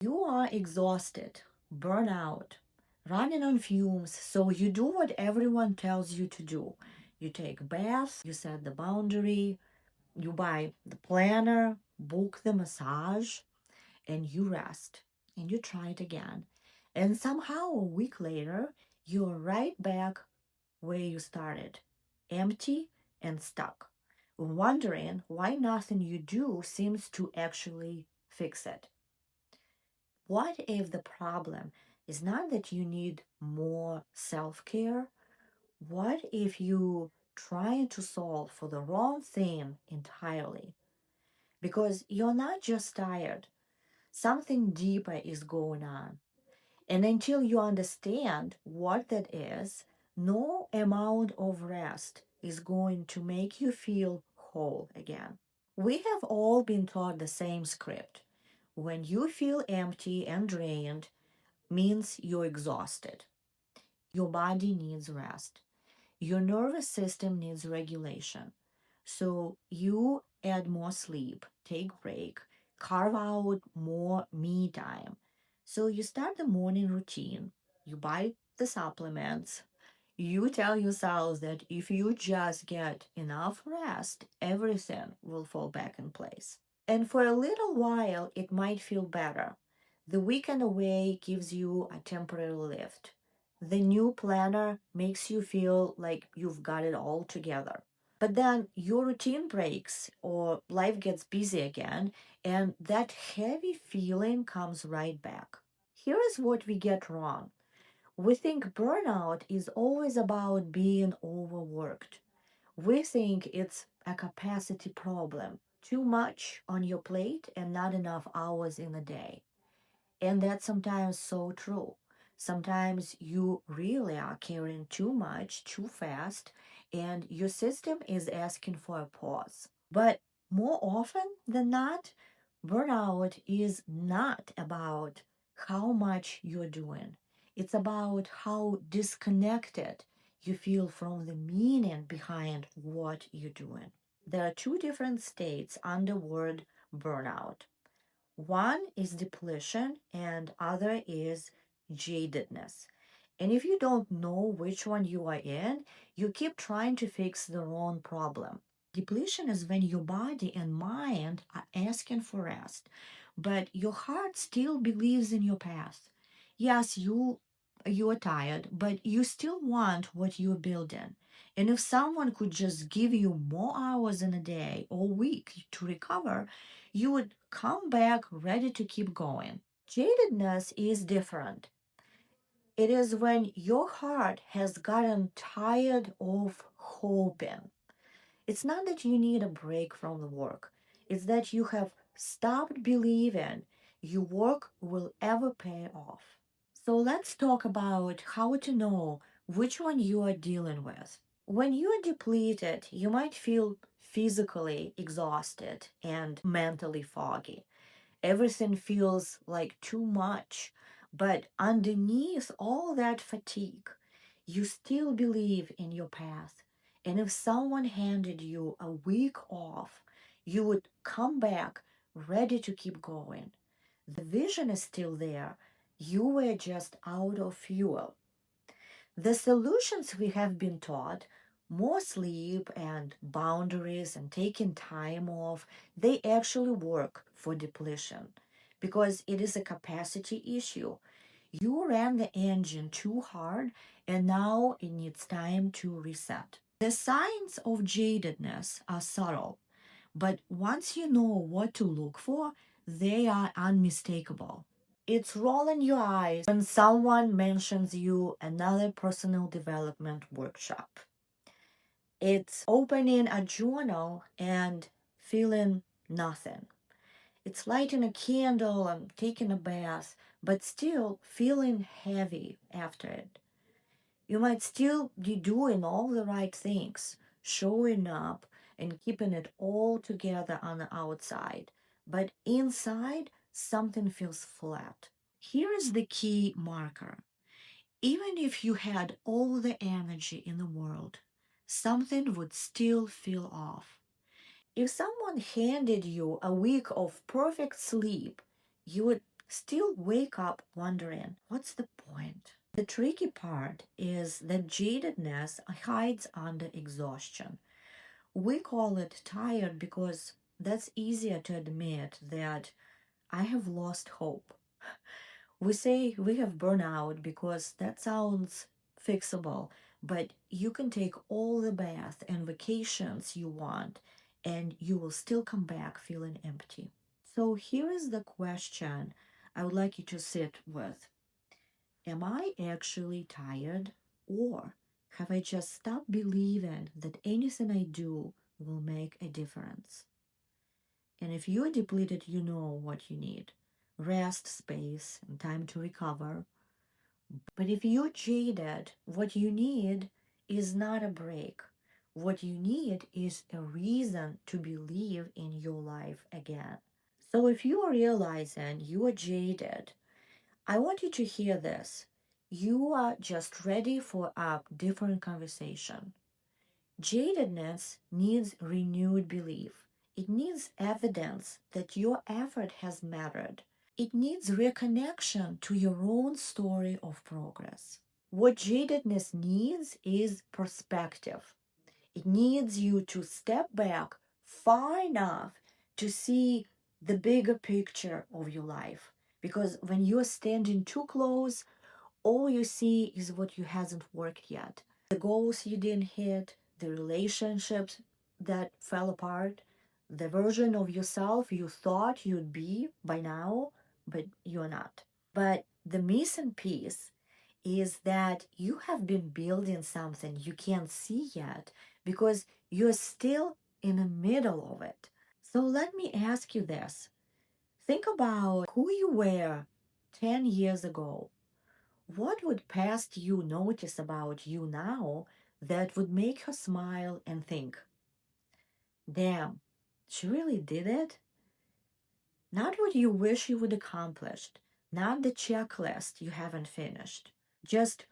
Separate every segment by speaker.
Speaker 1: You are exhausted, burnout, running on fumes, so you do what everyone tells you to do. You take baths, you set the boundary, you buy the planner, book the massage, and you rest. And you try it again. And somehow a week later, you're right back where you started, empty and stuck, wondering why nothing you do seems to actually fix it. What if the problem is not that you need more self care? What if you trying to solve for the wrong thing entirely? Because you're not just tired, something deeper is going on. And until you understand what that is, no amount of rest is going to make you feel whole again. We have all been taught the same script. When you feel empty and drained, means you're exhausted. Your body needs rest. Your nervous system needs regulation. So you add more sleep, take break, carve out more me time. So you start the morning routine. You buy the supplements. You tell yourself that if you just get enough rest, everything will fall back in place. And for a little while, it might feel better. The weekend away gives you a temporary lift. The new planner makes you feel like you've got it all together. But then your routine breaks or life gets busy again, and that heavy feeling comes right back. Here is what we get wrong. We think burnout is always about being overworked. We think it's a capacity problem, too much on your plate and not enough hours in a day. And that's sometimes so true. Sometimes you really are carrying too much too fast, and your system is asking for a pause. But more often than not, burnout is not about how much you're doing, it's about how disconnected you feel from the meaning behind what you're doing. There are two different states under word burnout. One is depletion and other is jadedness. And if you don't know which one you are in, you keep trying to fix the wrong problem. Depletion is when your body and mind are asking for rest, but your heart still believes in your path. Yes, you are tired, but you still want what you're building. And if someone could just give you more hours in a day or week to recover, you would come back ready to keep going. Jadedness is different. It is when your heart has gotten tired of hoping. It's not that you need a break from the work, it's that you have stopped believing your work will ever pay off. So let's talk about how to know which one you are dealing with. When you are depleted, you might feel physically exhausted and mentally foggy. Everything feels like too much, but underneath all that fatigue, you still believe in your path. And if someone handed you a week off, you would come back ready to keep going. The vision is still there. You were just out of fuel. The solutions we have been taught, more sleep and boundaries and taking time off, they actually work for depletion because it is a capacity issue. You ran the engine too hard and now it needs time to reset. The signs of jadedness are subtle, but once you know what to look for, they are unmistakable. It's rolling your eyes when someone mentions you another personal development workshop. It's opening a journal and feeling nothing. It's lighting a candle and taking a bath, but still feeling heavy after it. You might still be doing all the right things, showing up and keeping it all together on the outside, but inside something feels flat. Here is the key marker. Even if you had all the energy in the world, something would still feel off. If someone handed you a week of perfect sleep, you would still wake up wondering, what's the point? The tricky part is that jadedness hides under exhaustion. We call it tired because that's easier to admit that I have lost hope. We say we have burnout because that sounds fixable, but you can take all the bath and vacations you want and you will still come back feeling empty. So here is the question I would like you to sit with. Am I actually tired, or have I just stopped believing that anything I do will make a difference? And if you're depleted, you know what you need: rest, space, and time to recover. But if you're jaded, what you need is not a break. What you need is a reason to believe in your life again. So if you are realizing you are jaded, I want you to hear this. You are just ready for a different conversation. Jadedness needs renewed belief. It needs evidence that your effort has mattered. It needs reconnection to your own story of progress. What jadedness needs is perspective. It needs you to step back far enough to see the bigger picture of your life. Because when you're standing too close, all you see is what you hasn't worked yet. The goals you didn't hit, the relationships that fell apart, the version of yourself you thought you'd be by now, but you're not. But the missing piece is that you have been building something you can't see yet because you're still in the middle of it. So let me ask you this. Think about who you were 10 years ago. What would past you notice about you now that would make her smile and think, damn, she really did it? Not what you wish you would accomplished, not the checklist you haven't finished. Just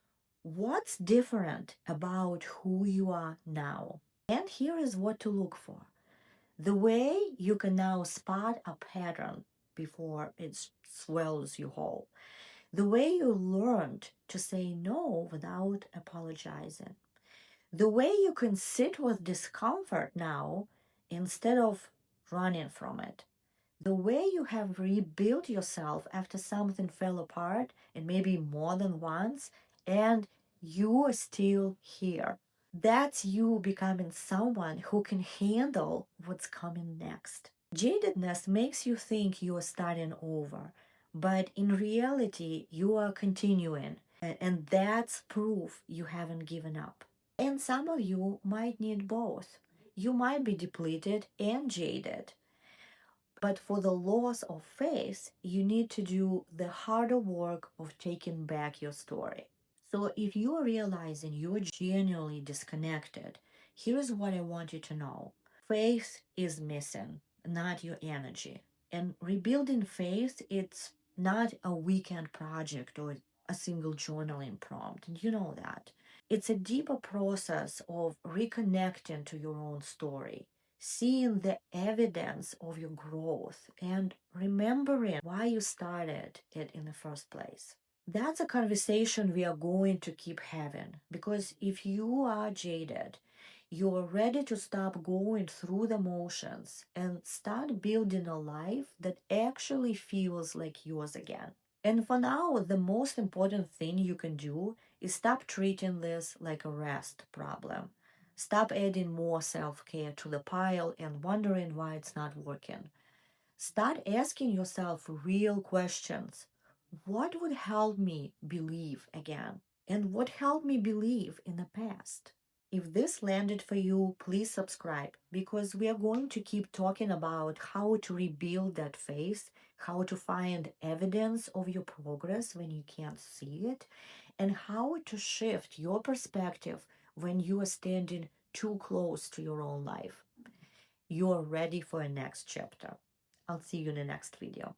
Speaker 1: what's different about who you are now. And here is what to look for. The way you can now spot a pattern before it swallows you whole. The way you learned to say no without apologizing. The way you can sit with discomfort now instead of running from it. The way you have rebuilt yourself after something fell apart, and maybe more than once, and you are still here. That's you becoming someone who can handle what's coming next. Jadedness makes you think you are starting over, but in reality, you are continuing, and that's proof you haven't given up. And some of you might need both. You might be depleted and jaded, but for the loss of faith, you need to do the harder work of taking back your story. So if you are realizing you are genuinely disconnected, here's what I want you to know. Faith is missing, not your energy. And rebuilding faith, it's not a weekend project or a single journaling prompt. And you know that. It's a deeper process of reconnecting to your own story, seeing the evidence of your growth, and remembering why you started it in the first place. That's a conversation we are going to keep having because if you are jaded, you are ready to stop going through the motions and start building a life that actually feels like yours again. And for now, the most important thing you can do is stop treating this like a rest problem. Stop adding more self care to the pile and wondering why it's not working. Start asking yourself real questions. What would help me believe again? And what helped me believe in the past? If this landed for you, please subscribe because we are going to keep talking about how to rebuild that faith, how to find evidence of your progress when you can't see it, and how to shift your perspective when you are standing too close to your own life. You are ready for a next chapter. I'll see you in the next video.